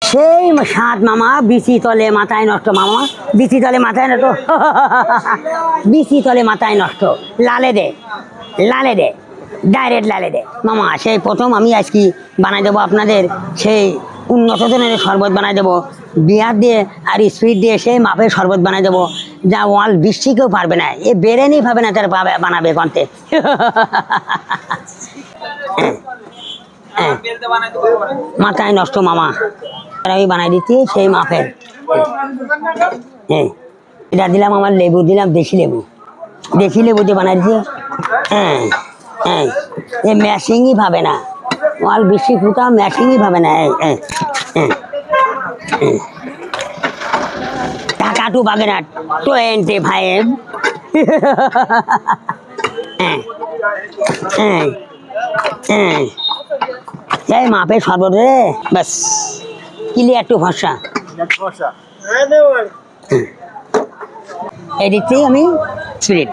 সেই সাত মামা বিচি তলে মাথায় নষ্ট মামা বিচি তলে মাথায় নষ্ট বিচি তলে মাথায় নষ্ট লালে দে ডাইরেক্ট লালে দে মামা সেই প্রথম আমি আজকে বানাই দেবো আপনাদের সেই উন্নত ধরনের শরবত বানাই দেবো বিয়ার দিয়ে আর স্পিড দিয়ে সেই মাপের শরবত বানাই দেবো যা ওয়াল বৃষ্টি কেউ পারবে না এ বেরেনি পাবে না তার বানাবে কন্তে মাথায় নষ্ট মামা আমি বানাই দিচ্ছি সেই মাপের হ্যাঁ এটা দিলাম আমার লেবু দিলাম দেশি লেবু দিয়ে বানাই দিচ্ছি হ্যাঁ হ্যাঁ এ ম্যাশিংই ভাবে না ওয়াল বৃষ্টি ফুটা ম্যাশিংই ভাবে না হ্যাঁ হ্যাঁ টাকা টু পাবে না 25 হ্যাঁ হ্যাঁ হ্যাঁ এই মাপের শরবত রে বাস ক্লিয়ার টু ভরসা এই দিচ্ছি আমি স্পিরিট